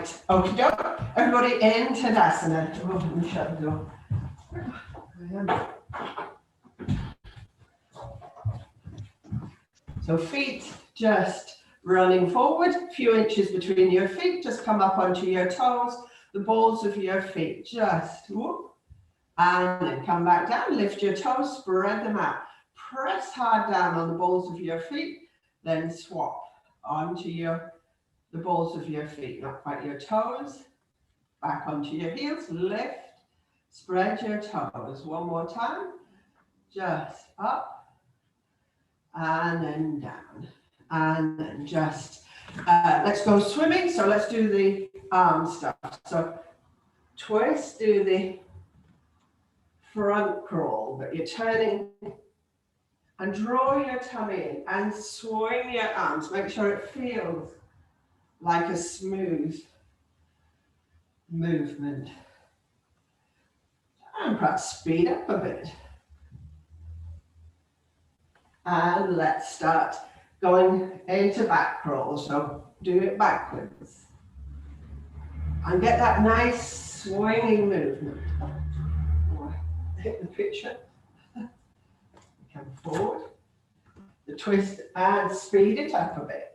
Right, okie doke. Everybody in Tadasana. Oh, let me shut the door. So feet just running forward, a few inches between your feet, just come up onto your toes, the balls of your feet, just whoop, and then come back down, lift your toes, spread them out. Press hard down on the balls of your feet, then swap onto the balls of your feet, not quite your toes, back onto your heels, lift, spread your toes. One more time, just up, and then down. And then just, let's go swimming. So let's do the arm stuff. So twist, do the front crawl, but you're turning and draw your tummy in and swing your arms. Make sure it feels like a smooth movement. And perhaps speed up a bit. And let's start going into back crawl. So do it backwards. And get that nice swinging movement. Hit the picture. Come forward. The twist and speed it up a bit.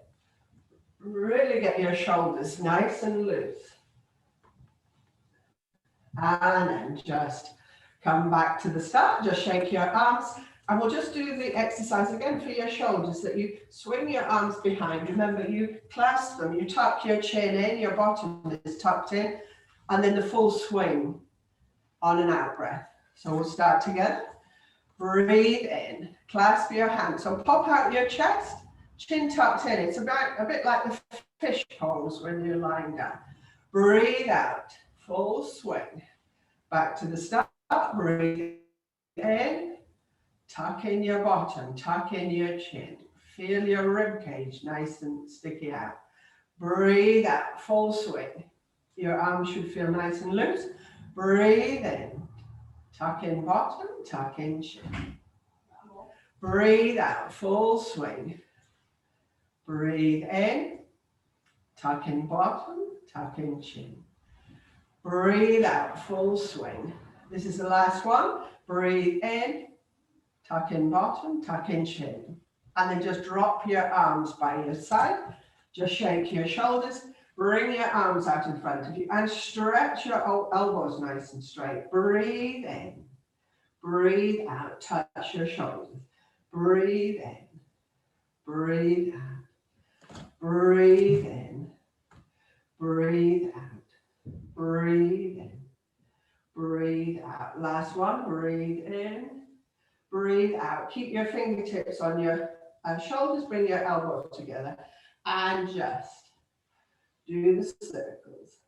Really get your shoulders nice and loose. And then just come back to the start. Just shake your arms. And we'll just do the exercise again for your shoulders, that you swing your arms behind. Remember, you clasp them, you tuck your chin in, your bottom is tucked in, and then the full swing on an out breath. So we'll start together. Breathe in, clasp your hands. So pop out your chest, chin tucked in. It's about a bit like the fish pose when you're lying down. Breathe out, full swing. Back to the start, breathe in. Tuck in your bottom, tuck in your chin. Feel your rib cage nice and sticky out. Breathe out, full swing. Your arms should feel nice and loose. Breathe in. Tuck in bottom, tuck in chin. Breathe out, full swing. Breathe in. Tuck in bottom, tuck in chin. Breathe out, full swing. This is the last one. Breathe in. Tuck in bottom, tuck in chin. And then just drop your arms by your side. Just shake your shoulders. Bring your arms out in front of you and stretch your elbows nice and straight. Breathe in. Breathe out. Touch your shoulders. Breathe in. Breathe out. Breathe in. Breathe out. Breathe in. Breathe out. Last one. Breathe in. Breathe out. Keep your fingertips on your shoulders. Bring your elbows together and just do the circles.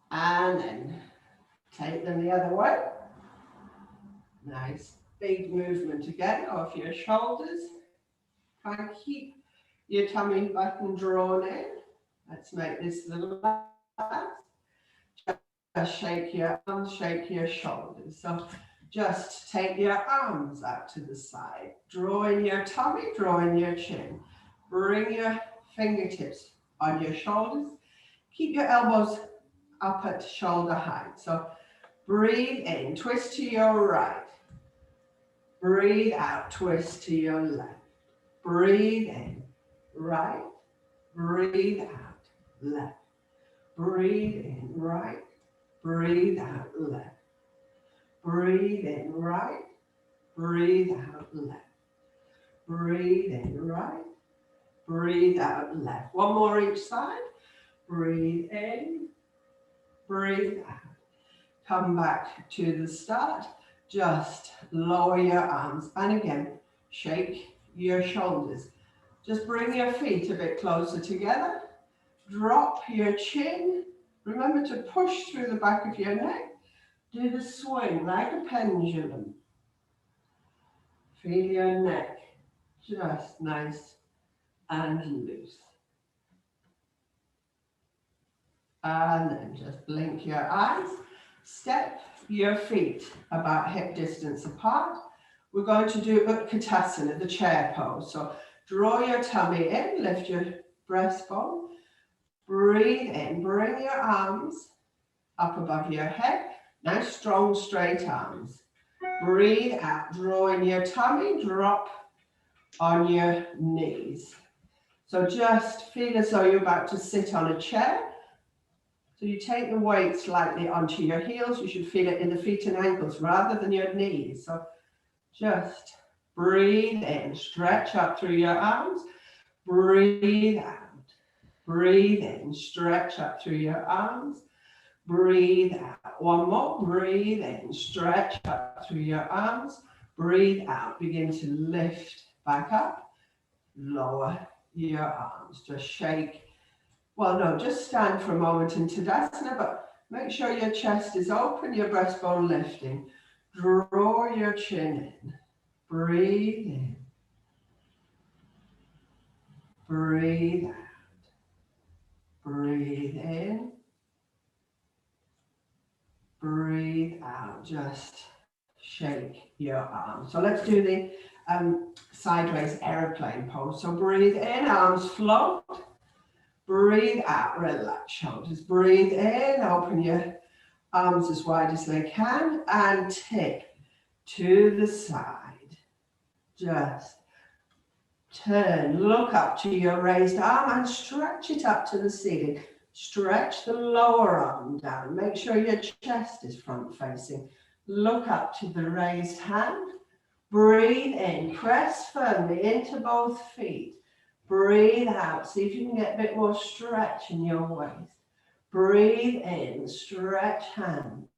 And then take them the other way. Nice big movement again off your shoulders. Try and keep your tummy button drawn in. Let's make this a little last. Just shake your arms, shake your shoulders. So just take your arms out to the side. Draw in your tummy, draw in your chin. Bring your fingertips on your shoulders. Keep your elbows up at shoulder height. So breathe in, twist to your right. Breathe out, twist to your left. Breathe in, right. Breathe out, left. Breathe in, right. Breathe out, left. Breathe in, right. Breathe out, left. Breathe in, right. Breathe out, left. One more each side. Breathe in. Breathe out. Come back to the start. Just lower your arms. And again, shake your shoulders. Just bring your feet a bit closer together. Drop your chin. Remember to push through the back of your neck. Do the swing like a pendulum. Feel your neck just nice and loose. And then just blink your eyes. Step your feet about hip distance apart. we're going to do Utkatasana, the chair pose. So draw your tummy in, lift your breastbone, breathe in, bring your arms up above your head. Nice, strong, straight arms. Breathe out, drawing your tummy, drop on your knees. So just feel as though you're about to sit on a chair. So you take the weight slightly onto your heels. You should feel it in the feet and ankles rather than your knees. So just breathe in, stretch up through your arms, breathe out. Breathe in, stretch up through your arms, breathe out. One more, breathe in, stretch up through your arms, breathe out. Begin to lift back up, lower your arms. Just shake. Well, no, just stand for a moment in Tadasana, but make sure your chest is open, your breastbone lifting. Draw your chin in. Breathe in. Breathe out. Breathe in. Breathe out. Just shake your arms. So let's do the sideways aeroplane pose. So breathe in, arms float. Breathe out, relax shoulders. Breathe in, open your arms as wide as they can and tip to the side. Just turn, look up to your raised arm and stretch it up to the ceiling. Stretch the lower arm down. Make sure your chest is front facing. Look up to the raised hand. Breathe in, press firmly into both feet. Breathe out, see if you can get a bit more stretch in your waist. Breathe in, stretch hands.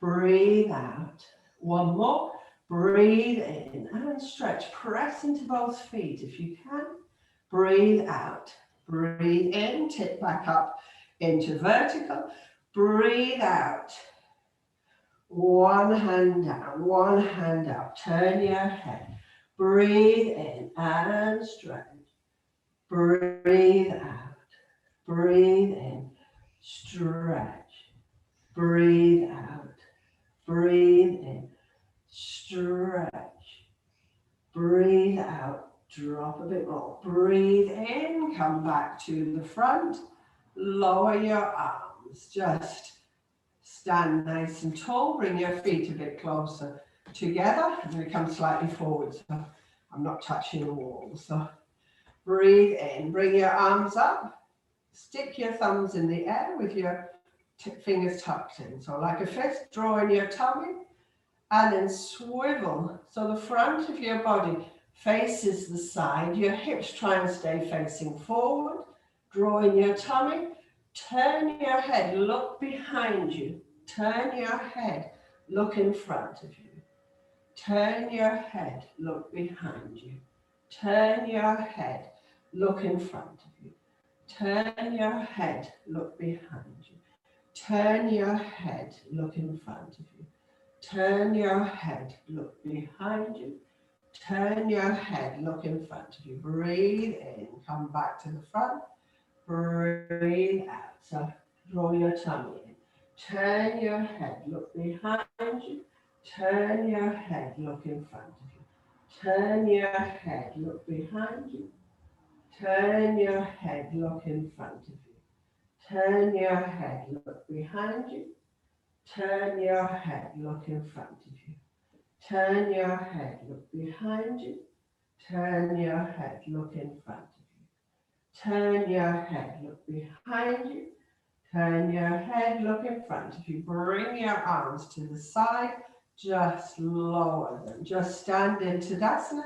Breathe out. One more. Breathe in and stretch. Press into both feet if you can. Breathe out. Breathe in, tip back up into vertical. Breathe out. One hand down, one hand up. Turn your head. Breathe in and stretch. Breathe out. Breathe in. Stretch. Breathe out. Breathe in. Stretch. Breathe out. Drop a bit more. Breathe in. Come back to the front. Lower your arms. Just stand nice and tall. Bring your feet a bit closer together. I'm going to come slightly forward so I'm not touching the wall. So breathe in. Bring your arms up. Stick your thumbs in the air with your fingers tucked in. So like a fist, draw in your tummy and then swivel. So the front of your body faces the side. Your hips try and stay facing forward. Draw in your tummy. Turn your head, look behind you. Turn your head, look in front of you. Turn your head, look behind you. Turn your head, look in front of you. Turn your head, look behind you. Turn your head, look in front of you. Turn your head, look behind you. Turn your head, look in front of you. Breathe in, come back to the front. Breathe out. So draw your tummy in. Turn your head, look behind you. Turn your head, look in front of you. Turn your head, look behind you. Turn your head, look in front of you. Turn your head, look behind you. Turn your head, look in front of you. Turn your head, look behind you. Turn your head, look in front of you. Turn your head, look behind you. Turn your head, look in front of you. Bring your arms to the side. Just lower them. Just stand in Tadasana.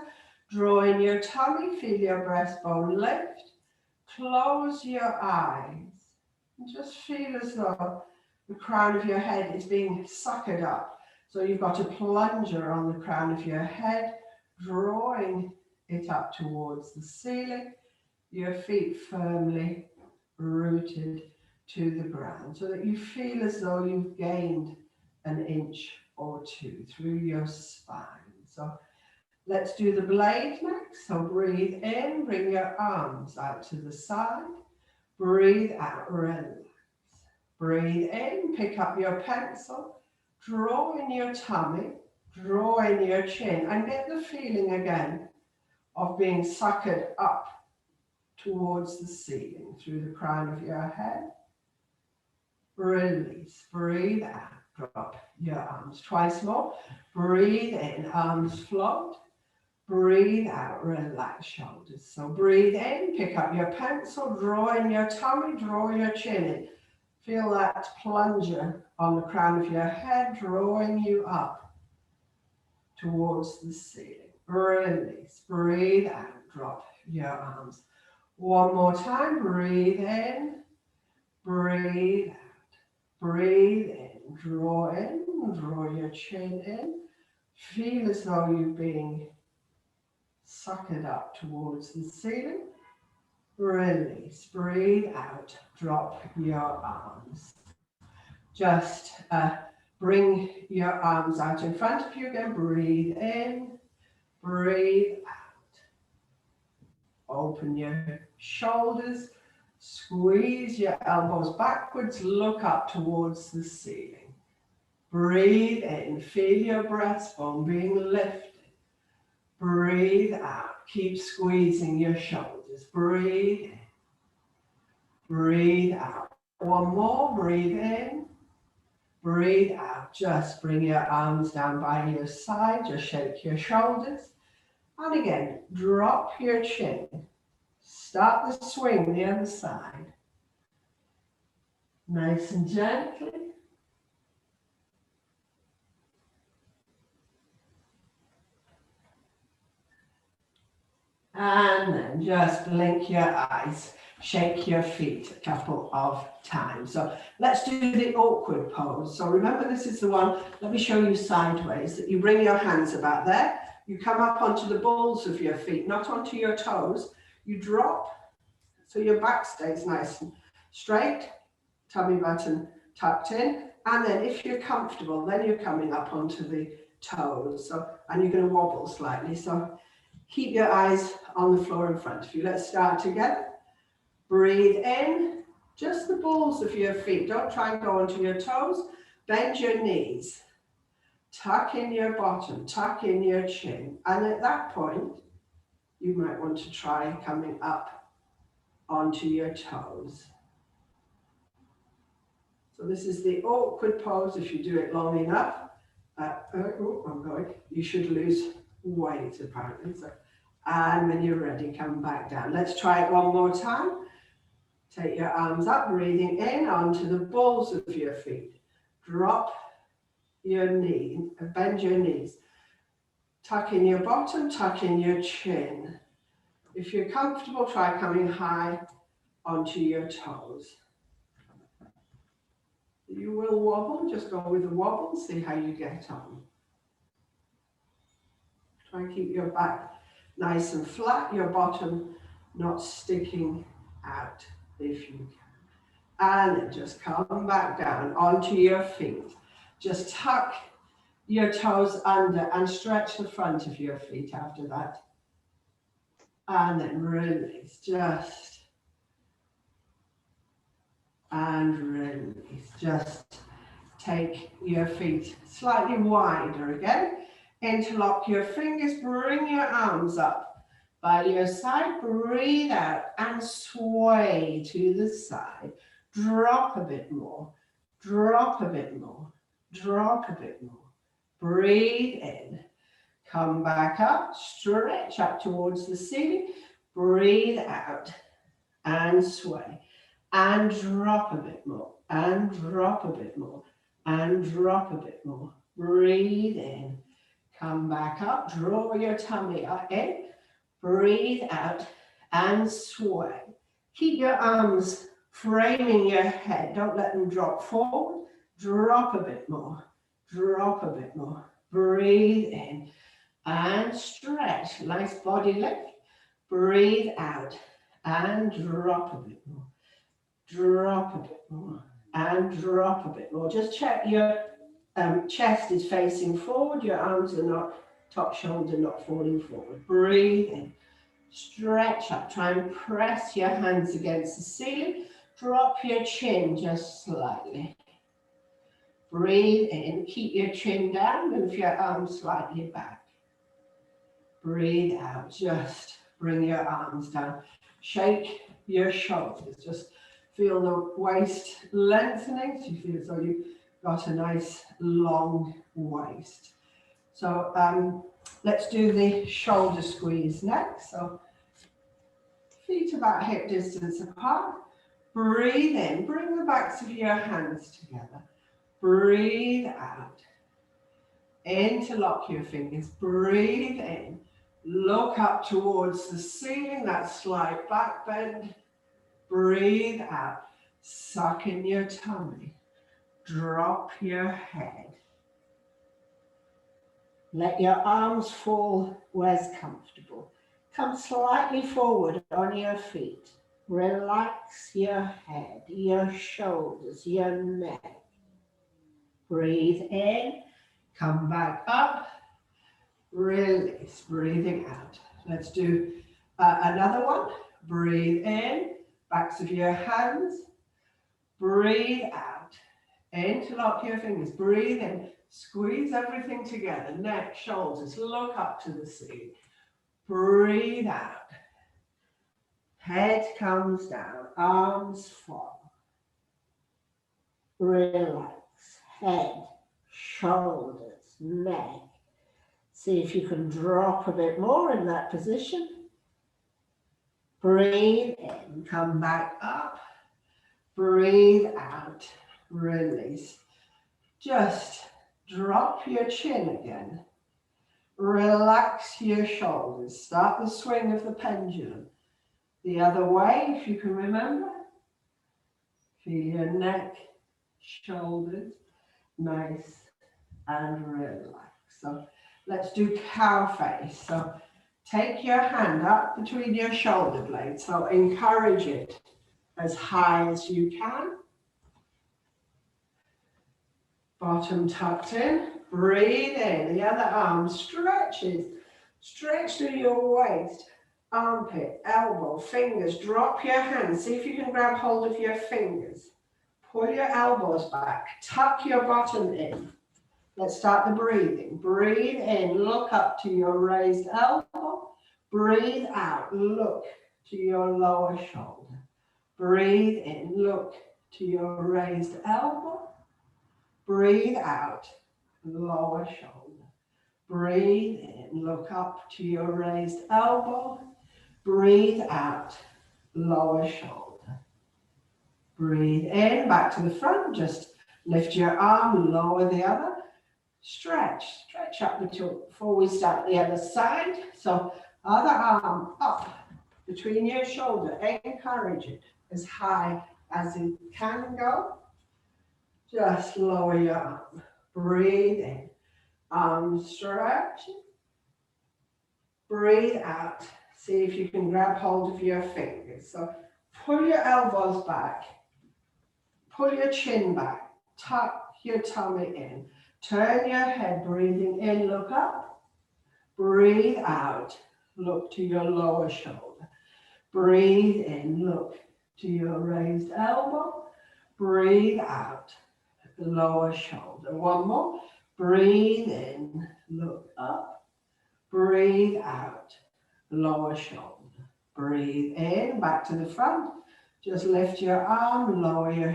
Draw in your tummy. Feel your breastbone lift. Close your eyes. And just feel as though the crown of your head is being suckered up. So you've got a plunger on the crown of your head, drawing it up towards the ceiling. Your feet firmly rooted to the ground so that you feel as though you've gained an inch or two through your spine. So let's do the blade next. So breathe in, bring your arms out to the side. Breathe out, relax. Breathe in, pick up your pencil, draw in your tummy, Draw in your chin and get the feeling again of being suckered up towards the ceiling through the crown of your head. Release, breathe out, drop your arms. Twice more. Breathe in, arms float. Breathe out, relax shoulders. So breathe in, pick up your pencil, draw in your tummy, draw your chin in. Feel that plunger on the crown of your head, drawing you up towards the ceiling. Release, breathe out, drop your arms. One more time, breathe in, breathe out. Breathe in, draw your chin in. Feel as though you're being suckered up towards the ceiling. Release, breathe out, drop your arms. Just bring your arms out in front of you again. Breathe in, breathe out. Open your shoulders. Squeeze your elbows backwards, look up towards the ceiling. Breathe in, feel your breastbone being lifted. Breathe out, keep squeezing your shoulders. Breathe in, breathe out. One more, breathe in, breathe out. Just bring your arms down by your side, just shake your shoulders. And again, drop your chin. Start the swing the other side. Nice and gently. And then just blink your eyes. Shake your feet a couple of times. So let's do the awkward pose. So remember, this is the one, let me show you sideways, that you bring your hands about there. You come up onto the balls of your feet, not onto your toes. You drop, so your back stays nice and straight, tummy button tucked in. And then if you're comfortable, then you're coming up onto the toes. So, and you're going to wobble slightly. So keep your eyes on the floor in front of you. Let's start together. Breathe in, just the balls of your feet. Don't try and go onto your toes. Bend your knees. Tuck in your bottom, tuck in your chin. And at that point, you might want to try coming up onto your toes. So this is the awkward pose. If you do it long enough, you should lose weight apparently. So, and when you're ready, come back down. Let's try it one more time. Take your arms up, breathing in onto the balls of your feet. Drop your knee, bend your knees. Tuck in your bottom, tuck in your chin. If you're comfortable, try coming high onto your toes. You will wobble, just go with the wobble, see how you get on. Try and keep your back nice and flat, your bottom not sticking out if you can. And then just come back down onto your feet. Just tuck your toes under and stretch the front of your feet after that. And then release, just, and release. Just take your feet slightly wider again. Interlock your fingers, bring your arms up by your side, breathe out and sway to the side. Drop a bit more, drop a bit more, drop a bit more. Breathe in, come back up, stretch up towards the ceiling, breathe out and sway. And drop a bit more, and drop a bit more, and drop a bit more. Breathe in. Come back up, draw your tummy up in, breathe out and sway. Keep your arms framing your head, don't let them drop forward. Drop a bit more, drop a bit more. Breathe in and stretch, nice body lift. Breathe out and drop a bit more, drop a bit more and drop a bit more. Just check your chest is facing forward, your arms are not, top shoulder not falling forward. Breathe in, stretch up, try and press your hands against the ceiling. Drop your chin just slightly. Breathe in, keep your chin down, move your arms slightly back. Breathe out, just bring your arms down. Shake your shoulders, just feel the waist lengthening, so you feel as though you've got a nice long waist. So let's do the shoulder squeeze next. So feet about hip distance apart. Breathe in, bring the backs of your hands together. Breathe out. Interlock your fingers. Breathe in. Look up towards the ceiling, that slight back bend. Breathe out. Suck in your tummy. Drop your head. Let your arms fall where's comfortable. Come slightly forward on your feet. Relax your head, your shoulders, your neck. Breathe in, come back up, release, breathing out. Let's do another one. Breathe in, backs of your hands. Breathe out, interlock your fingers. Breathe in, squeeze everything together, neck, shoulders, look up to the ceiling. Breathe out. Head comes down, arms fall. Relax, head, shoulders, neck. See if you can drop a bit more in that position. Breathe in, come back up. Breathe out, release. Just drop your chin again. Relax your shoulders. Start the swing of the pendulum. The other way, if you can remember. Feel your neck, shoulders, nice and relaxed. So let's do cow face. So take your hand up between your shoulder blades. So encourage it as high as you can. Bottom tucked in. Breathe in. The other arm stretches. Stretch through your waist. Armpit, elbow, fingers, drop your hands. See if you can grab hold of your fingers. Pull your elbows back. Tuck your bottom in. Let's start the breathing. Breathe in, look up to your raised elbow. Breathe out, look to your lower shoulder. Breathe in, look to your raised elbow. Breathe out, lower shoulder. Breathe in, look up to your raised elbow. Breathe out, lower shoulder. Breathe in, back to the front. Just lift your arm, lower the other. Stretch up before we start the other side. So other arm up between your shoulder. Encourage it as high as it can go. Just lower your arm. Breathe in. Arm stretch. Breathe out. See if you can grab hold of your fingers. So pull your elbows back. Pull your chin back. Tuck your tummy in. Turn your head, breathing in, look up. Breathe out. Look to your lower shoulder. Breathe in, look to your raised elbow. Breathe out. Lower shoulder. One more. Breathe in, look up. Breathe out. Lower shoulder. Breathe in, back to the front. Just lift your arm, lower your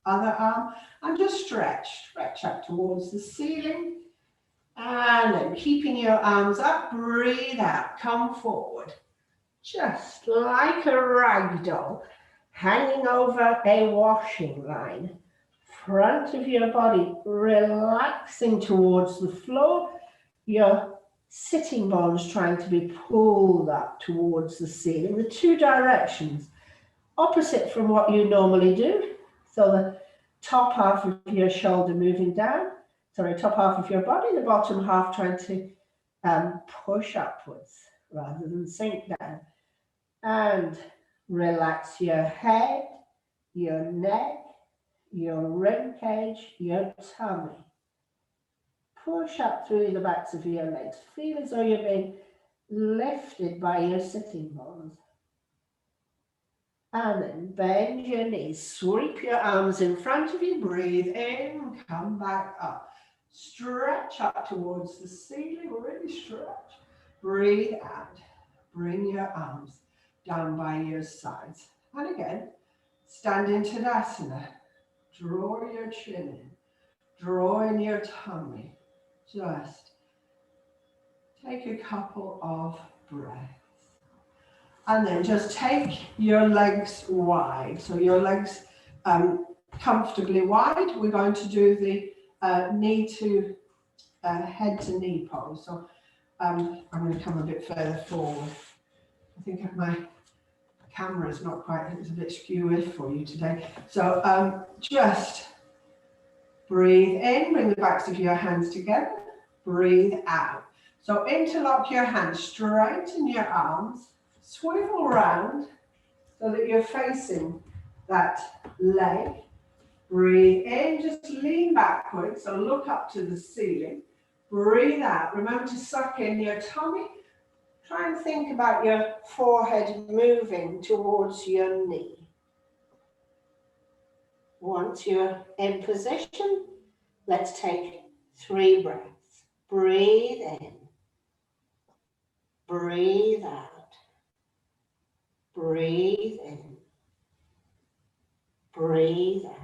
other arm, and just stretch up towards the ceiling. And then keeping your arms up, breathe out, come forward. Just like a rag doll, hanging over a washing line. Front of your body relaxing towards the floor. Your sitting bones trying to be pulled up towards the ceiling. The two directions, opposite from what you normally do. So the top half of your shoulder moving down, top half of your body, the bottom half trying to push upwards rather than sink down. And relax your head, your neck, your rib cage, your tummy. Push up through the backs of your legs. Feel as though you're being lifted by your sitting bones. And then bend your knees, sweep your arms in front of you, breathe in, come back up. Stretch up towards the ceiling, really stretch. Breathe out, bring your arms down by your sides. And again, stand in Tadasana. Draw your chin in, draw in your tummy. Just take a couple of breaths. And then just take your legs wide. So your legs comfortably wide. We're going to do the knee to head to knee pose. So I'm going to come a bit further forward. I think my camera is not quite, it's a bit skewy for you today. So just breathe in, bring the backs of your hands together, breathe out. So interlock your hands, straighten your arms, swivel around so that you're facing that leg. Breathe in, just lean backwards, so look up to the ceiling. Breathe out, remember to suck in your tummy. Try and think about your forehead moving towards your knee. Once you're in position, let's take 3 breaths. Breathe in. Breathe out. Breathe in. Breathe out.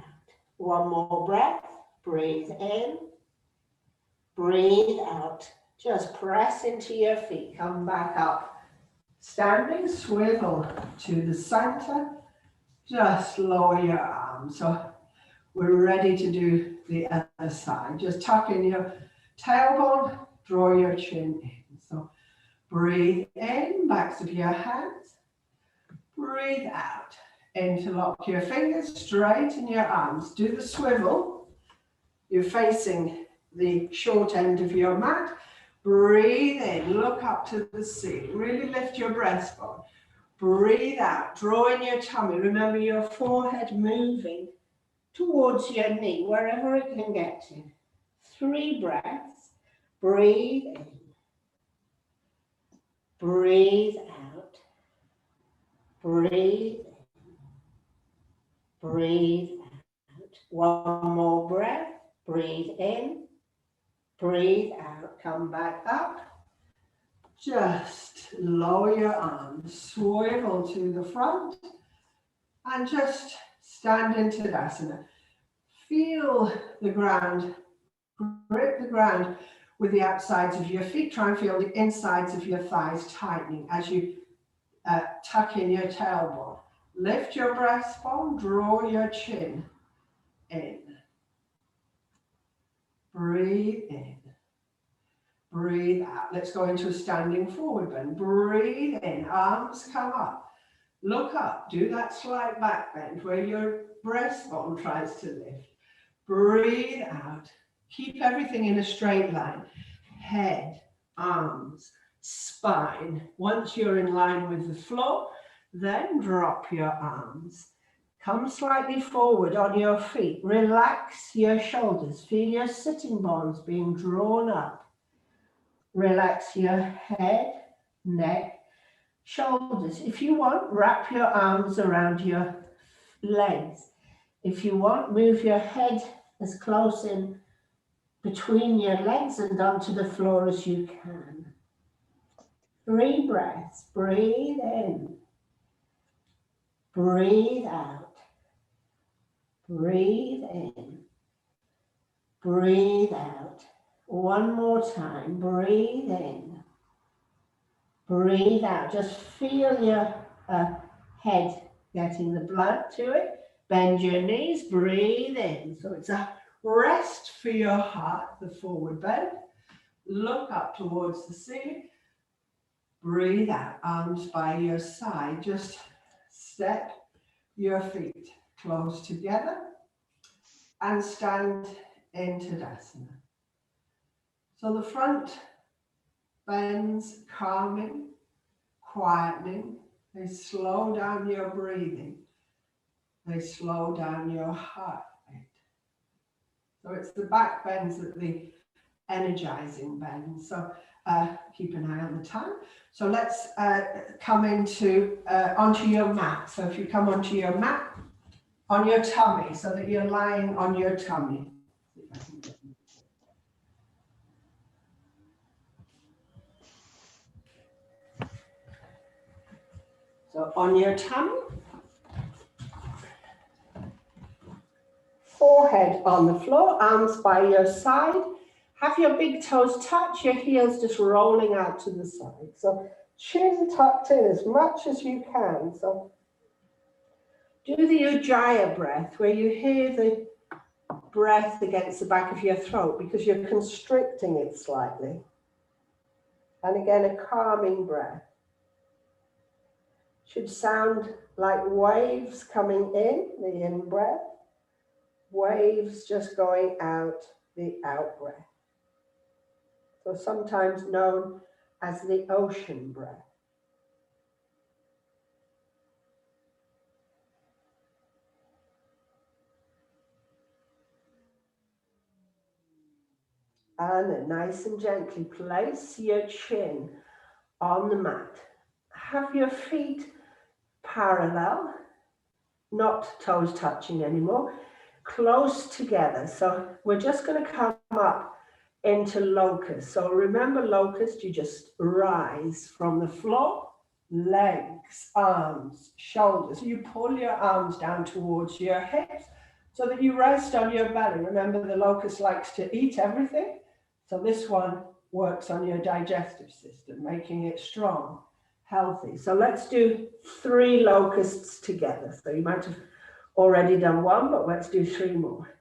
One more breath. Breathe in. Breathe out. Just press into your feet. Come back up. Standing, swivel to the center. Just lower your arms. So we're ready to do the other side. Just tuck in your tailbone, draw your chin in. So breathe in, backs of your hands. Breathe out. Interlock your fingers, straighten your arms. Do the swivel. You're facing the short end of your mat. Breathe in, look up to the ceiling. Really lift your breastbone. Breathe out, draw in your tummy. Remember your forehead moving towards your knee, wherever it can get to. 3 breaths. Breathe in. Breathe out. Breathe in. Breathe out. One more breath. Breathe in. Breathe out. Come back up. Just lower your arms. Swivel to the front. And just stand in Tadasana. Feel the ground. Grip the ground with the outsides of your feet. Try and feel the insides of your thighs tightening as you tuck in your tailbone. Lift your breastbone, draw your chin in. Breathe in. Breathe out. Let's go into a standing forward bend. Breathe in, arms come up. Look up, do that slight back bend where your breastbone tries to lift. Breathe out. Keep everything in a straight line. Head, arms, spine. Once you're in line with the floor, then drop your arms. Come slightly forward on your feet. Relax your shoulders. Feel your sitting bones being drawn up. Relax your head, neck, shoulders. If you want, wrap your arms around your legs. If you want, move your head as close in between your legs and onto the floor as you can. 3 breaths. Breathe in. Breathe out. Breathe in. Breathe out. One more time. Breathe in. Breathe out. Just feel your head getting the blood to it. Bend your knees. Breathe in. So it's a rest for your heart, the forward bend. Look up towards the ceiling. Breathe out, arms by your side. Just step your feet close together and stand in Tadasana. So the front bends, calming, quietening. They slow down your breathing. They slow down your heart rate. So it's the back bends that the energizing bends. So Keep an eye on the time. So let's come into onto your mat. So if you come onto your mat, on your tummy, so that you're lying on your tummy. So on your tummy, forehead on the floor, arms by your side. Have your big toes touch, your heels just rolling out to the side. So chin tucked in as much as you can. So do the Ujjayi breath, where you hear the breath against the back of your throat because you're constricting it slightly. And again, a calming breath. Should sound like waves coming in, the in-breath. Waves just going out, the out-breath. So sometimes known as the ocean breath. And then nice and gently place your chin on the mat. Have your feet parallel, not toes touching anymore, close together. So we're just going to come up into locust. So remember locust, you just rise from the floor, legs, arms, shoulders. You pull your arms down towards your hips so that you rest on your belly. Remember the locust likes to eat everything. So this one works on your digestive system, making it strong, healthy. So let's do 3 locusts together. So you might have already done 1, but let's do 3 more.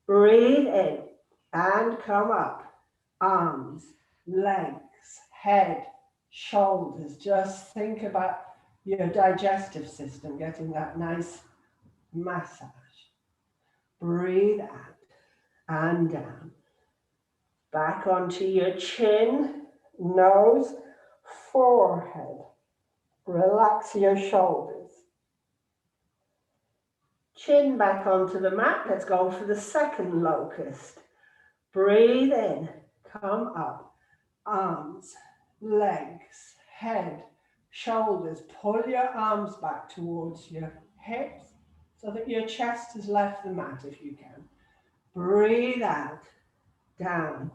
Breathe in and come up. Arms, legs, head, shoulders. Just think about your digestive system getting that nice massage. Breathe out and down. Back onto your chin, nose, forehead. Relax your shoulders. Chin back onto the mat. Let's go for the second locust. Breathe in, come up. Arms, legs, head, shoulders. Pull your arms back towards your hips so that your chest has left the mat if you can. Breathe out, down.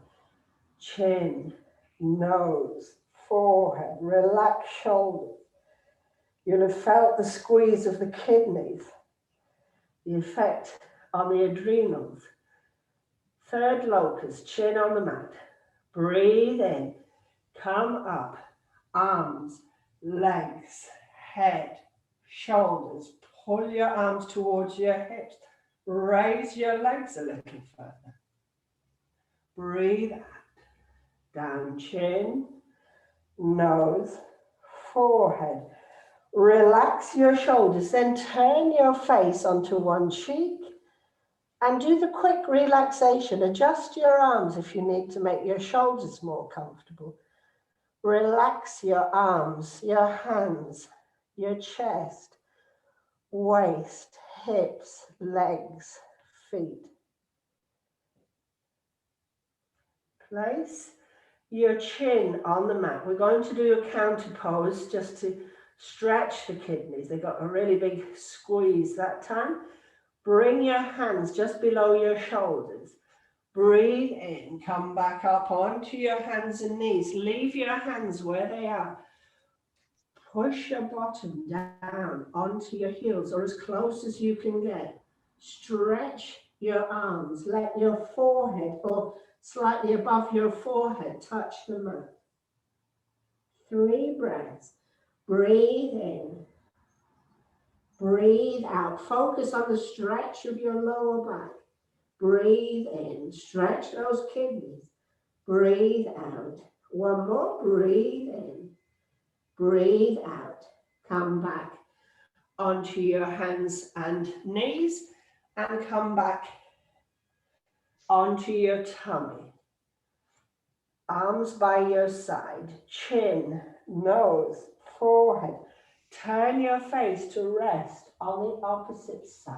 Chin, nose, forehead, relax shoulders. You'll have felt the squeeze of the kidneys, the effect on the adrenals. Third locust, chin on the mat. Breathe in, come up, arms, legs, head, shoulders. Pull your arms towards your hips. Raise your legs a little further. Breathe out. Down, chin, nose, forehead. Relax your shoulders, then turn your face onto one cheek and do the quick relaxation. Adjust your arms if you need to make your shoulders more comfortable. Relax your arms, your hands, your chest, waist, hips, legs, feet. Place your chin on the mat. We're going to do a counter pose just to stretch the kidneys. They got a really big squeeze that time. Bring your hands just below your shoulders. Breathe in, come back up onto your hands and knees. Leave your hands where they are. Push your bottom down onto your heels or as close as you can get. Stretch your arms. Let your forehead or slightly above your forehead touch the mat. 3 breaths. Breathe in. Breathe out. Focus on the stretch of your lower back. Breathe in. Stretch those kidneys. Breathe out. 1 more. Breathe in. Breathe out. Come back onto your hands and knees and come back onto your tummy. Arms by your side, chin, nose, forehead. Turn your face to rest on the opposite side.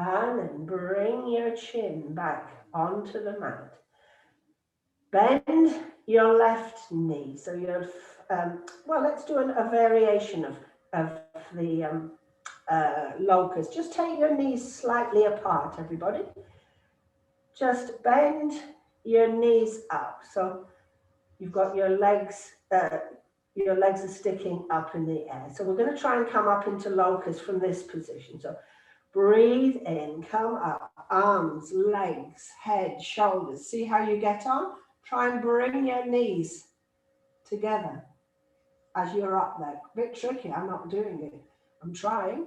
And then bring your chin back onto the mat. Bend your left knee. So you're, well, let's do a variation of the locust. Just take your knees slightly apart, everybody. Just bend your knees up. So you've got your legs are sticking up in the air. So we're going to try and come up into locust from this position. So breathe in, come up, arms, legs, head, shoulders. See how you get on? Try and bring your knees together as you're up there. A bit tricky, I'm not doing it. I'm trying.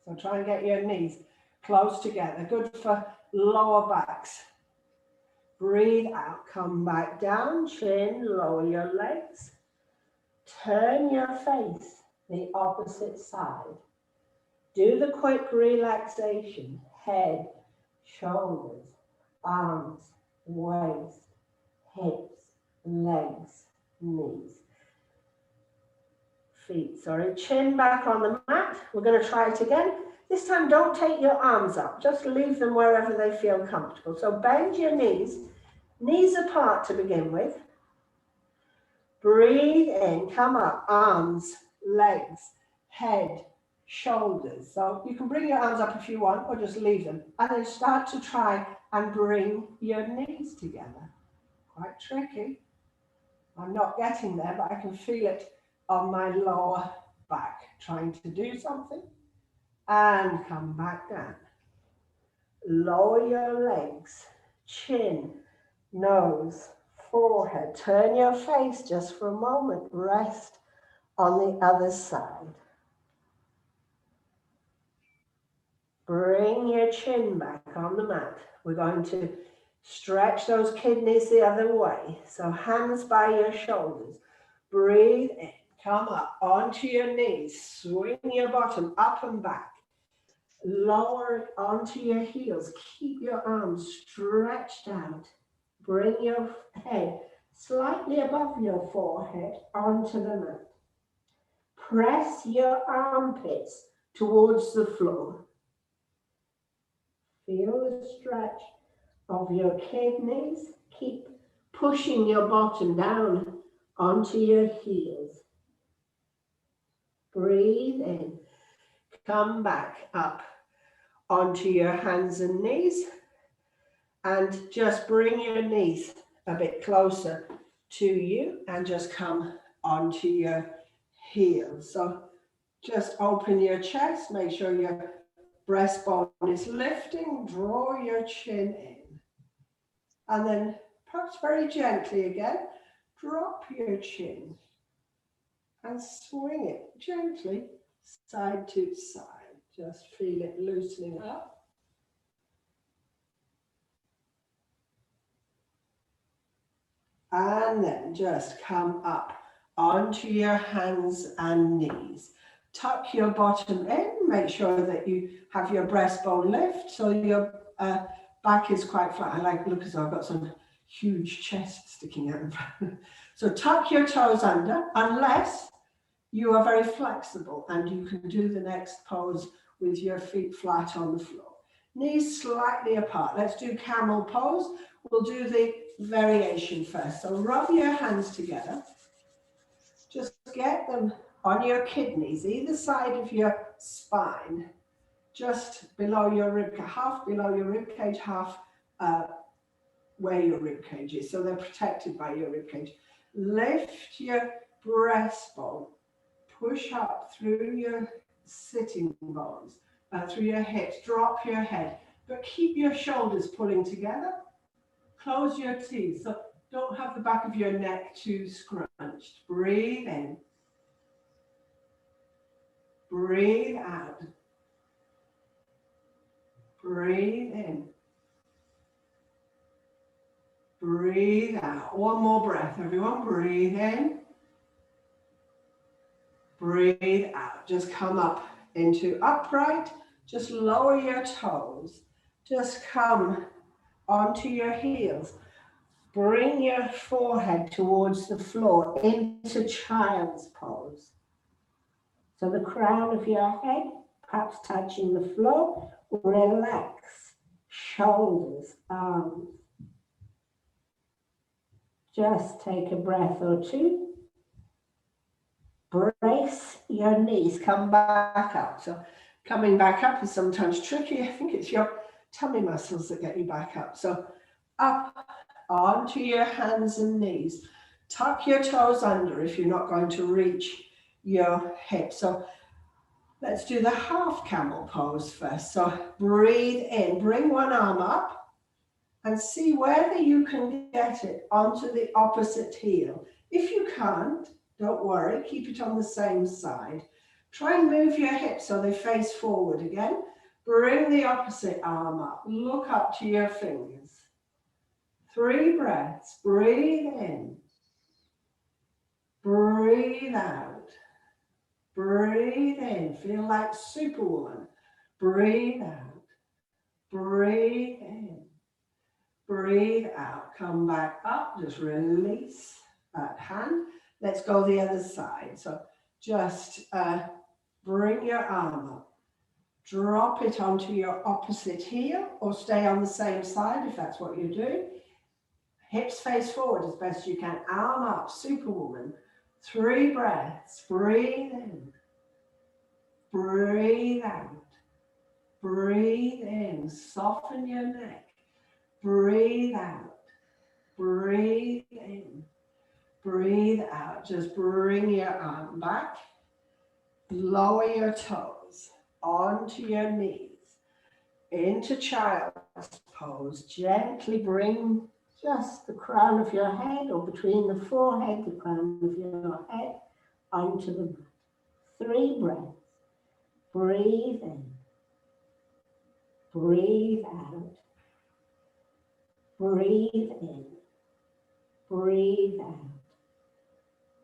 So try and get your knees close together. Good for lower backs. Breathe out, come back down, chin, lower your legs. Turn your face the opposite side. Do the quick relaxation. Head, shoulders, arms, waist, hips, legs, knees. Feet, sorry, chin back on the mat. We're going to try it again. This time, don't take your arms up. Just leave them wherever they feel comfortable. So bend your knees apart to begin with. Breathe in, come up, arms, legs, head, shoulders. So you can bring your arms up if you want, or just leave them. And then start to try and bring your knees together. Quite tricky. I'm not getting there, but I can feel it on my lower back, trying to do something. And come back down. Lower your legs, chin, nose, forehead. Turn your face just for a moment. Rest on the other side. Bring your chin back on the mat. We're going to stretch those kidneys the other way. So hands by your shoulders. Breathe in. Come up onto your knees. Swing your bottom up and back. Lower it onto your heels. Keep your arms stretched out. Bring your head slightly above your forehead onto the mat. Press your armpits towards the floor. Feel the stretch of your kidneys. Keep pushing your bottom down onto your heels. Breathe in. Come back up onto your hands and knees. And just bring your knees a bit closer to you and just come onto your heels. So just open your chest, make sure your breastbone is lifting, draw your chin in. And then perhaps very gently again, drop your chin and swing it gently side to side. Just feel it loosening up. And then just come up onto your hands and knees. Tuck your bottom in, make sure that you have your breastbone lift so your back is quite flat. I like, look as though I've got some huge chest sticking out in front. So tuck your toes under, unless you are very flexible and you can do the next pose with your feet flat on the floor. Knees slightly apart. Let's do camel pose. We'll do the variation first. So rub your hands together. Just get them on your kidneys, either side of your spine, just below your rib, half below your rib cage, half where your rib cage is. So they're protected by your rib cage. Lift your breastbone, push up through your sitting bones, through your hips, drop your head, but keep your shoulders pulling together. Close your teeth, so don't have the back of your neck too scrunched. Breathe in. Breathe out. Breathe in. Breathe out. One more breath, everyone. Breathe in. Breathe out. Just come up into upright. Just lower your toes. Just come onto your heels. Bring your forehead towards the floor into child's pose. So the crown of your head perhaps touching the floor, Relax shoulders, arms. Just take a breath or two. Brace your knees, come back up. So coming back up is sometimes tricky. I think it's your tummy muscles that get you back up. So up onto your hands and knees. Tuck your toes under if you're not going to reach your hips. So let's do the half camel pose first. So breathe in, bring one arm up and see whether you can get it onto the opposite heel. If you can't, don't worry, keep it on the same side. Try and move your hips so they face forward again. Bring the opposite arm up, look up to your fingers. 3 breaths, breathe in, breathe out, breathe in, feel like Superwoman, breathe out, breathe in, breathe out, come back up, just release that hand. Let's go the other side. So just bring your arm up, drop it onto your opposite heel or stay on the same side if that's what you're doing. Hips face forward as best you can, arm up, Superwoman. 3 breaths, breathe in, breathe out, breathe in, soften your neck, breathe out, breathe in, breathe out. Just bring your arm back, lower your toes onto your knees, into child's pose. Gently bring just the crown of your head or between the forehead, the crown of your head onto the mat. 3 breaths. Breathe in. Breathe out. Breathe in. Breathe out.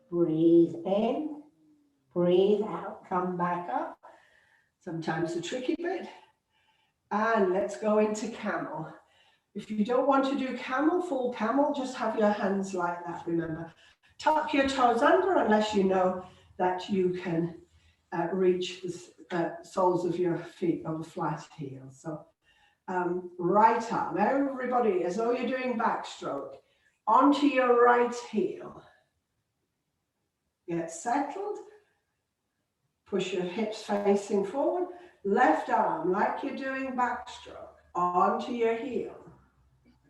Breathe in. Breathe out. Come back up. Sometimes the tricky bit. And let's go into camel. If you don't want to do camel, full camel, just have your hands like that, remember. Tuck your toes under unless you know that you can reach the soles of your feet over flat heels. So right arm, everybody, as though you're doing backstroke, onto your right heel. Get settled. Push your hips facing forward. Left arm, like you're doing backstroke, onto your heel.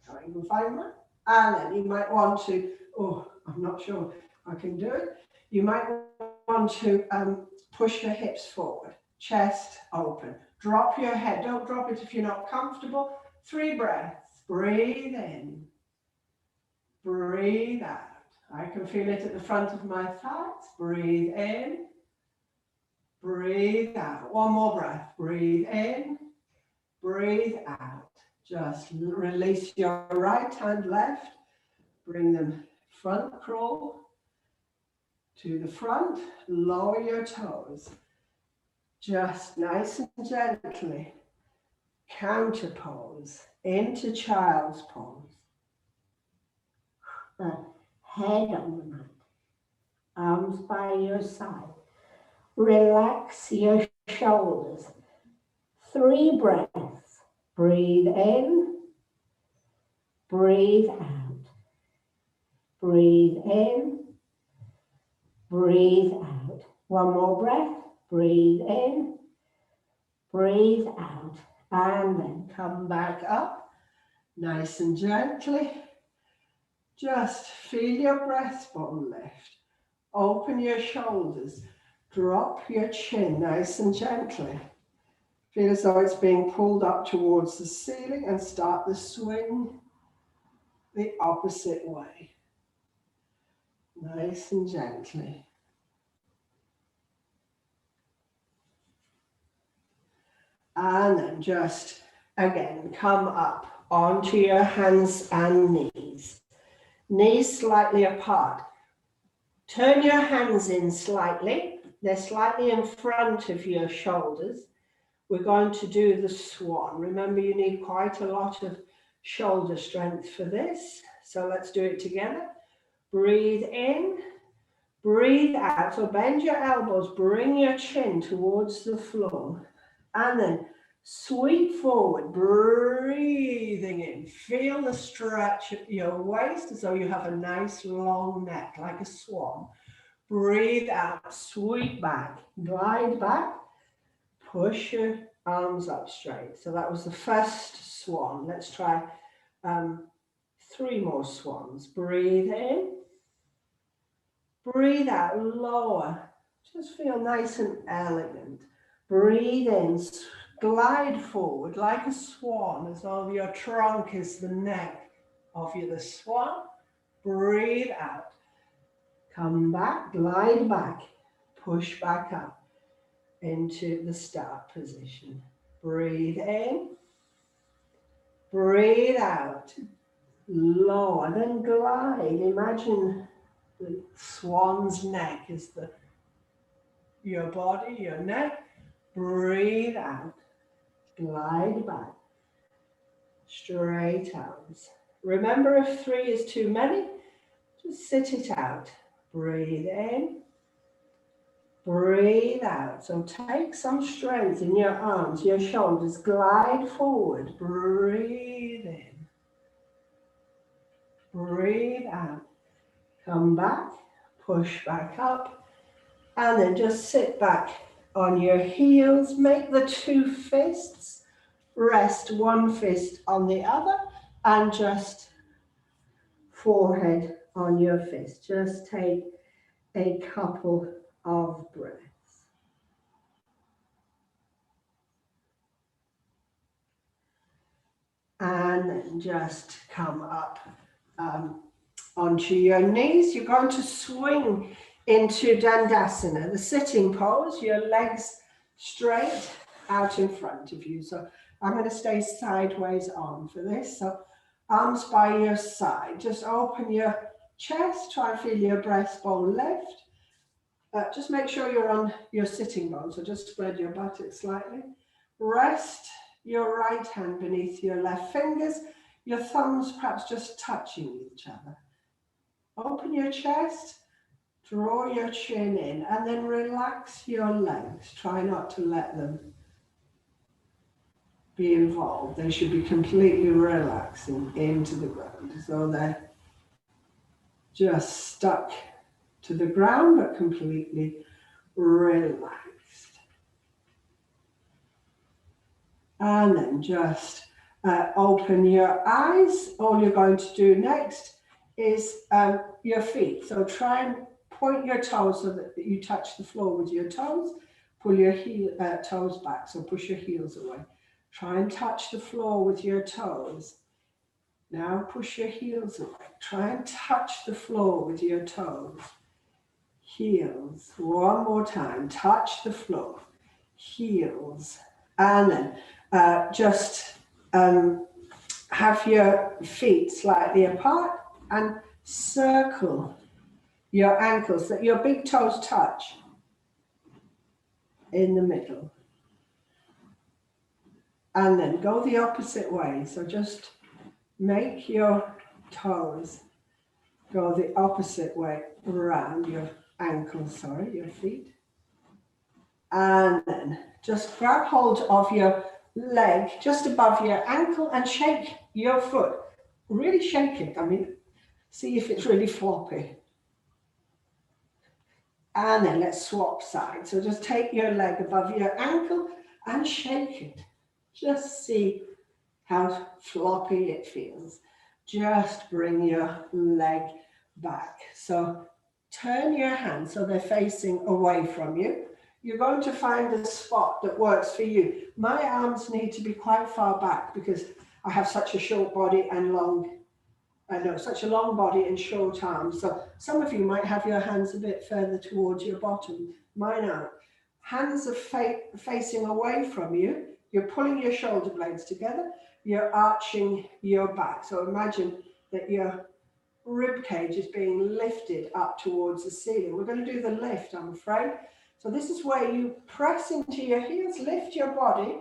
Can't even find one. And then you might want to, oh, I'm not sure I can do it. You might want to push your hips forward, chest open. Drop your head. Don't drop it if you're not comfortable. 3 breaths. Breathe in. Breathe out. I can feel it at the front of my thighs. Breathe in. Breathe out. One more breath. Breathe in. Breathe out. Just release your right hand, left. Bring them front crawl to the front. Lower your toes. Just nice and gently. Counter pose into child's pose. The head on the mat. Arms by your side. Relax your shoulders. 3 breaths. Breathe in, breathe out. Breathe in, breathe out. One more breath. Breathe in, breathe out. And then come back up, nice and gently. Just feel your breastbone lift. Open your shoulders. Drop your chin nice and gently. Feel as though it's being pulled up towards the ceiling and start the swing the opposite way. Nice and gently. And then just, again, come up onto your hands and knees. Knees slightly apart. Turn your hands in slightly. They're slightly in front of your shoulders. We're going to do the swan. Remember, you need quite a lot of shoulder strength for this. So let's do it together. Breathe in, breathe out. So bend your elbows, bring your chin towards the floor. And then Sweep forward, breathing in. Feel the stretch at your waist as though you have a nice long neck, like a swan. Breathe out, sweep back, glide back, push your arms up straight. So that was the first swan. Let's try 3 more swans. Breathe in, breathe out, lower. Just feel nice and elegant. Breathe in, glide forward like a swan, as though your trunk is the neck of the swan. Breathe out. Come back, glide back, push back up into the start position. Breathe in, breathe out, lower, then glide. Imagine the swan's neck is your body, your neck. Breathe out, glide back, straight arms. Remember, if 3 is too many, just sit it out. Breathe in, breathe out. So take some strength in your arms, your shoulders. Glide forward. Breathe in. Breathe out. Come back. Push back up. And then just sit back on your heels. Make the 2 fists. Rest one fist on the other. And just forehead on your fist. Just take a couple of breaths. And then just come up onto your knees. You're going to swing into Dandasana, the sitting pose, your legs straight out in front of you. So I'm going to stay sideways on for this. So arms by your side. Just open your chest. Try and feel your breastbone lift. Just make sure you're on your sitting bone. So just spread your buttocks slightly. Rest your right hand beneath your left fingers, your thumbs perhaps just touching each other. Open your chest, draw your chin in, and then relax your legs. Try not to let them be involved. They should be completely relaxing into the ground, so they're just stuck to the ground, but completely relaxed. And then just open your eyes. All you're going to do next is your feet. So try and point your toes so that you touch the floor with your toes. Pull your toes back, so push your heels away. Try and touch the floor with your toes. Now push your heels away. Try and touch the floor with your toes. Heels. One more time. Touch the floor. Heels. And then just have your feet slightly apart and circle your ankles so that your big toes touch in the middle. And then go the opposite way. So just make your toes go the opposite way around your ankles, your feet. And then just grab hold of your leg just above your ankle and shake your foot. Really shake it. I mean, see if it's really floppy. And then let's swap sides. So just take your leg above your ankle and shake it. Just see how floppy it feels. Just bring your leg back. So turn your hands so they're facing away from you. You're going to find a spot that works for you. My arms need to be quite far back because I have such a short body and such a long body and short arms. So some of you might have your hands a bit further towards your bottom. Mine aren't. Hands are facing away from you. You're pulling your shoulder blades together. You're arching your back. So imagine that your rib cage is being lifted up towards the ceiling. We're going to do the lift, I'm afraid. So this is where you press into your heels, lift your body.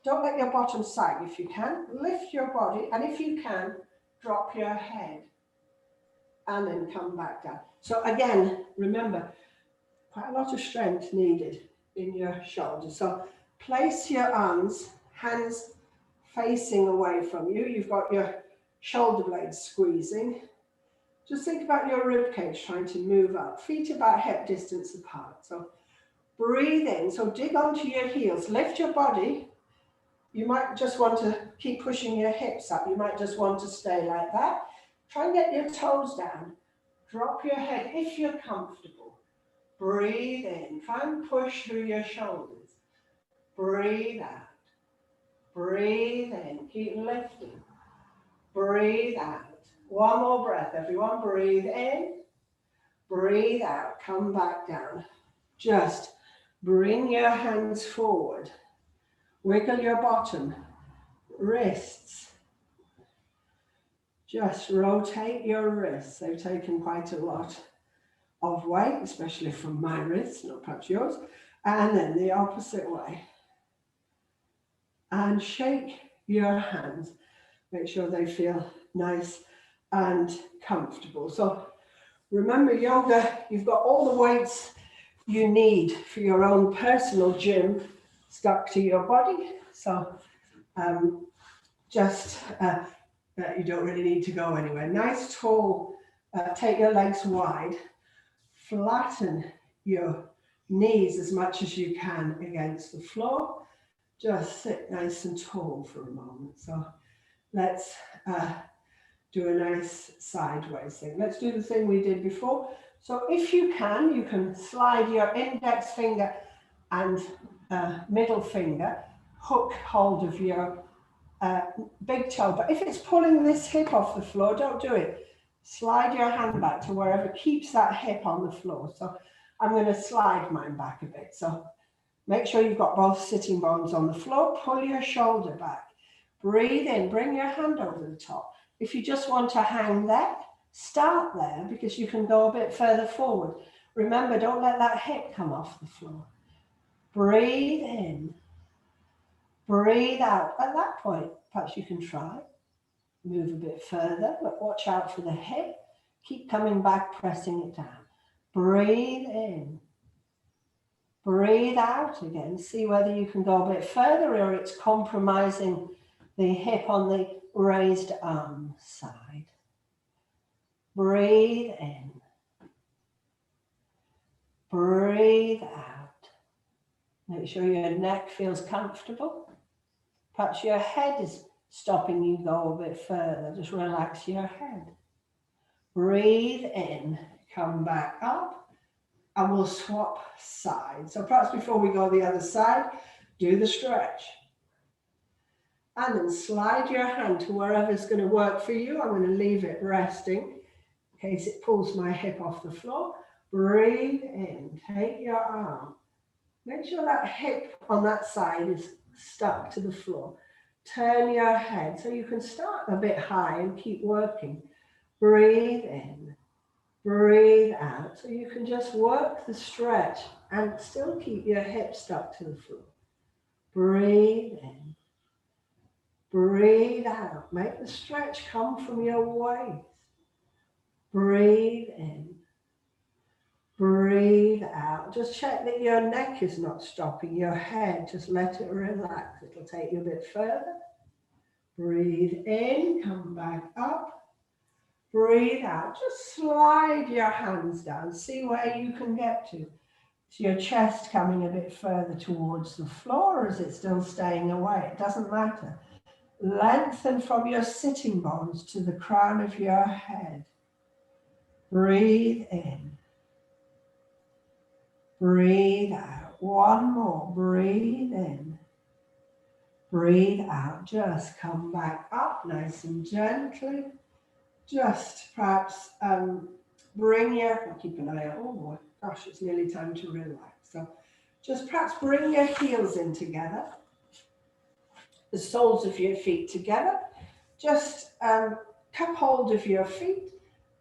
Don't let your bottom sag if you can. Lift your body, and if you can, drop your head. And then come back down. So again, remember, quite a lot of strength needed in your shoulders. So place your arms hands facing away from you. You've got your shoulder blades squeezing. Just think about your rib cage trying to move up. Feet about hip distance apart. So breathe in. So dig onto your heels. Lift your body. You might just want to keep pushing your hips up. You might just want to stay like that. Try and get your toes down. Drop your head if you're comfortable. Breathe in. Try and push through your shoulders. Breathe out. Breathe in. Keep lifting. Breathe out. One more breath, everyone. Breathe in. Breathe out. Come back down. Just bring your hands forward. Wiggle your bottom, wrists. Just rotate your wrists. They've taken quite a lot of weight, especially from my wrists, not perhaps yours. And then the opposite way. And shake your hands. Make sure they feel nice and comfortable. So remember, yoga, you've got all the weights you need for your own personal gym stuck to your body. So you don't really need to go anywhere. Nice tall, take your legs wide, flatten your knees as much as you can against the floor. Just sit nice and tall for a moment. So let's do a nice sideways thing. Let's do the thing we did before. So if you can slide your index finger and middle finger, hook hold of your big toe. But if it's pulling this hip off the floor, don't do it. Slide your hand back to wherever keeps that hip on the floor. So I'm going to slide mine back a bit. So make sure you've got both sitting bones on the floor. Pull your shoulder back. Breathe in. Bring your hand over the top. If you just want to hang there, start there because you can go a bit further forward. Remember, don't let that hip come off the floor. Breathe in. Breathe out. At that point, perhaps you can try. Move a bit further, but watch out for the hip. Keep coming back, pressing it down. Breathe in. Breathe out again. See whether you can go a bit further or it's compromising the hip on the raised arm side. Breathe in. Breathe out. Make sure your neck feels comfortable. Perhaps your head is stopping you go a bit further. Just relax your head. Breathe in. Come back up. And we'll swap sides. So perhaps before we go the other side, do the stretch. And then slide your hand to wherever's going to work for you. I'm going to leave it resting in case it pulls my hip off the floor. Breathe in. Take your arm. Make sure that hip on that side is stuck to the floor. Turn your head so you can start a bit high and keep working. Breathe in. Breathe out. So you can just work the stretch and still keep your hip stuck to the floor. Breathe in. Breathe out. Make the stretch come from your waist. Breathe in. Breathe out. Just check that your neck is not stopping your head. Just let it relax. It'll take you a bit further. Breathe in. Come back up. Breathe out. Just slide your hands down. See where you can get to. Is your chest coming a bit further towards the floor or is it still staying away? It doesn't matter. Lengthen from your sitting bones to the crown of your head. Breathe in. Breathe out. One more. Breathe in. Breathe out. Just come back up nice and gently. Just perhaps bring your, keep an eye out. Oh boy, gosh, it's nearly time to relax. So just perhaps bring your heels in together. The soles of your feet together. Just cup hold of your feet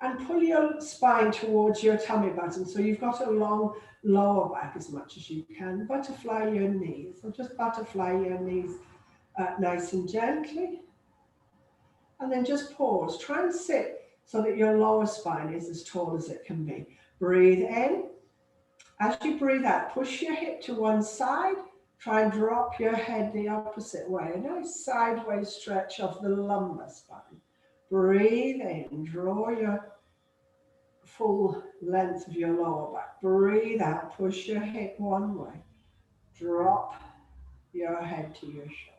and pull your spine towards your tummy button. So you've got a long lower back as much as you can. Butterfly your knees. So just butterfly your knees nice and gently. And then just pause. Try and sit so that your lower spine is as tall as it can be. Breathe in. As you breathe out, push your hip to one side, Try and drop your head the opposite way. A nice sideways stretch of the lumbar spine. Breathe in, draw your full length of your lower back. Breathe out, push your hip one way. Drop your head to your shoulder.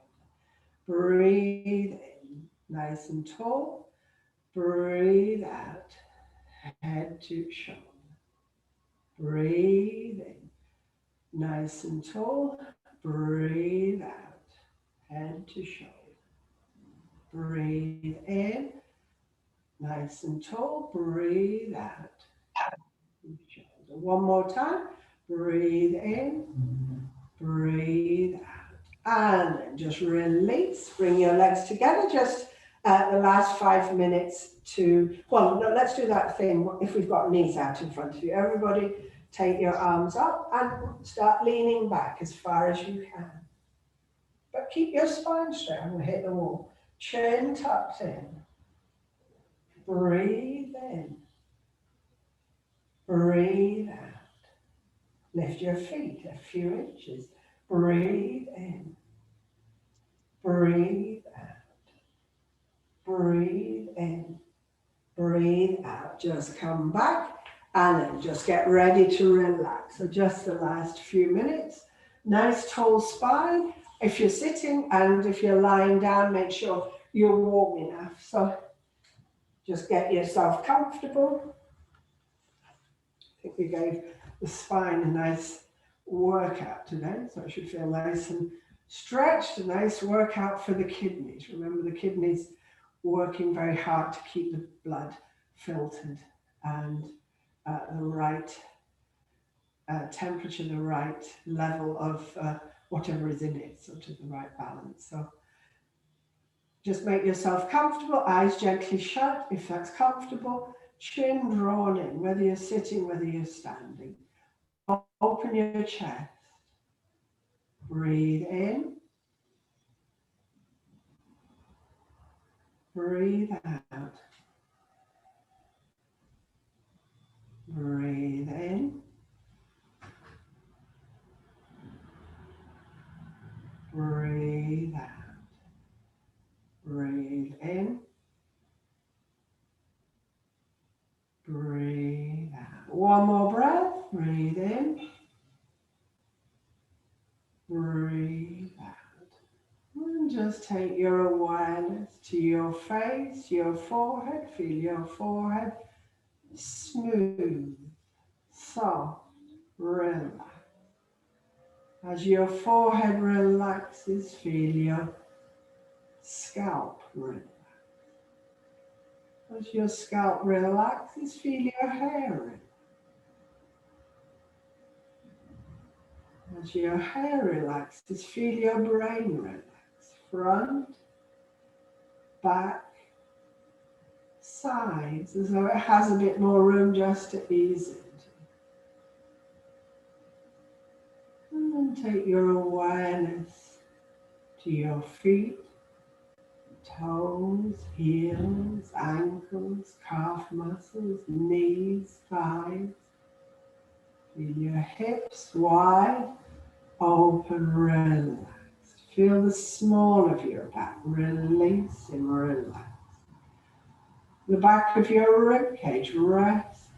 Breathe in, nice and tall. Breathe out, head to shoulder. Breathe in, nice and tall. Breathe out, head to shoulder. Breathe in, nice and tall. Breathe out. One more time. Breathe in, breathe out. And then just release. Bring your legs together. Just the last 5 minutes to, well, no, let's do that thing if we've got knees out in front of you. Everybody take your arms up and start leaning back as far as you can. But keep your spine straight and hit the wall. Chin tucked in. Breathe in. Breathe out. Lift your feet a few inches. Breathe in. Breathe out. Breathe in. Breathe out. Just come back and then just get ready to relax. So just the last few minutes. Nice tall spine. If you're sitting and if you're lying down, make sure you're warm enough. So just get yourself comfortable. I think we gave the spine a nice workout today, so it should feel nice and stretched. A nice workout for the kidneys. Remember, the kidneys working very hard to keep the blood filtered and the right temperature, the right level of whatever is in it, sort of the right balance. So just make yourself comfortable, eyes gently shut if that's comfortable, chin drawn in, whether you're sitting, whether you're standing. Open your chest. Breathe in. Breathe out. Breathe in. Breathe out. Breathe in. Breathe out. One more breath. Breathe in. Breathe out. And just take your awareness to your face, your forehead. Feel your forehead smooth, soft, relaxed. As your forehead relaxes, feel your scalp relax. As your scalp relaxes, feel your hair relax. As your hair relaxes, feel your brain relax. Front, back, sides, as though it has a bit more room just to ease into. And then take your awareness to your feet, toes, heels, ankles, calf muscles, knees, thighs. Feel your hips wide, open, relaxed. Feel the small of your back, release and relax. The back of your rib cage, rest.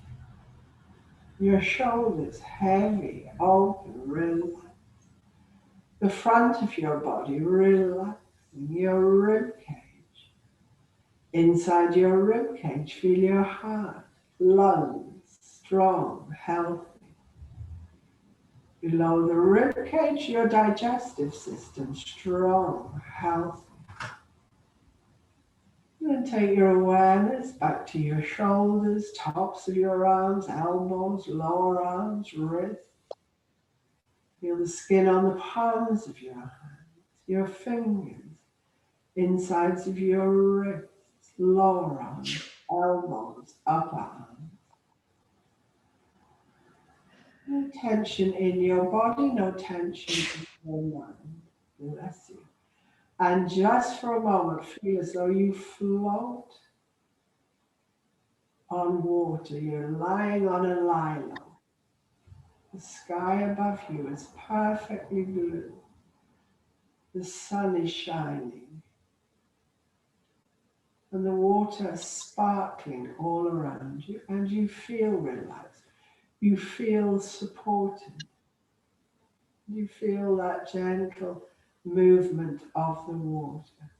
Your shoulders heavy, open, relax. The front of your body, relaxing your rib cage. Inside your rib cage, feel your heart, lungs, strong, healthy. Below the rib cage, your digestive system, strong, healthy. And then take your awareness back to your shoulders, tops of your arms, elbows, lower arms, wrists. Feel the skin on the palms of your hands, your fingers, insides of your wrists, lower arms, elbows, upper arms. No tension in your body, no tension in your mind. Bless you. And just for a moment, feel as though you float on water. You're lying on a lilo. The sky above you is perfectly blue. the sun is shining and the water is sparkling all around you, and you feel relaxed. You feel supported. You feel that gentle movement of the water.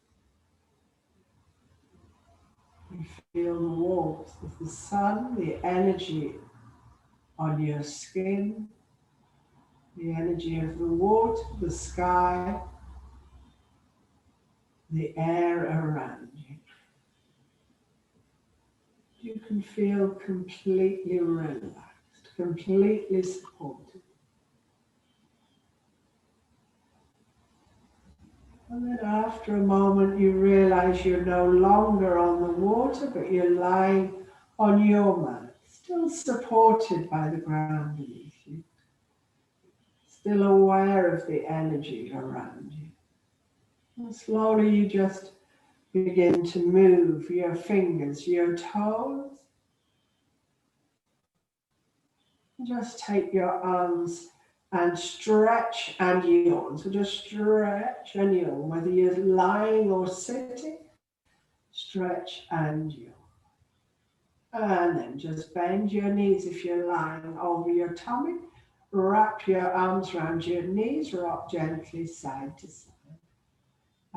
You feel the warmth of the sun, the energy on your skin, the energy of the water, the sky, the air around you. You can feel completely relaxed, completely supported. And then after a moment, you realize you're no longer on the water, but you're lying on your mat, still supported by the ground beneath you, still aware of the energy around you. And slowly you just begin to move your fingers, your toes. Just take your arms and stretch and yawn. So just stretch and yawn, whether you're lying or sitting, stretch and yawn. And then just bend your knees if you're lying over your tummy. Wrap your arms around your knees, rock gently side to side.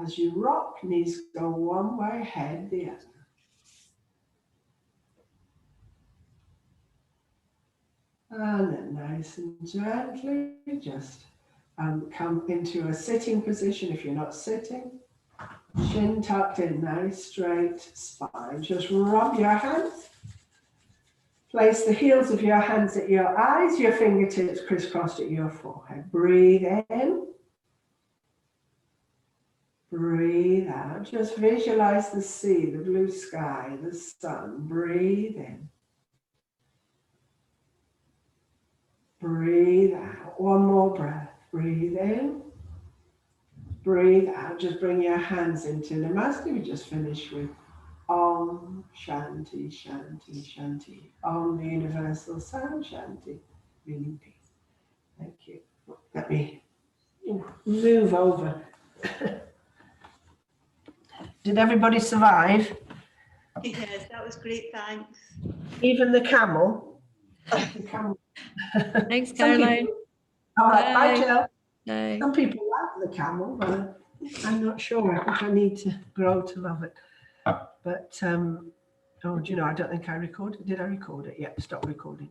As you rock, knees go one way, head the other. And then nice and gently, just come into a sitting position if you're not sitting. Chin tucked in, nice straight spine. Just rub your hands. Place the heels of your hands at your eyes, your fingertips crisscrossed at your forehead. Breathe in. Breathe out. Just visualize the sea, the blue sky, the sun. Breathe in. Breathe out. One more breath. Breathe in. Breathe out. Just bring your hands into Namaste. We just finished with Om Shanti Shanti Shanti. Om, the universal sound. Shanti, meaning peace. Thank you. Let me move over. Did everybody survive? Yes, that was great, thanks. Even the camel? The camel. Thanks, Some Caroline. people- All right, bye, Bye. Jill. Bye. Some people love the camel, but I'm not sure if I need to grow to love it. But, oh, do you know, I don't think I recorded. Did I record it? Yep, stop recording.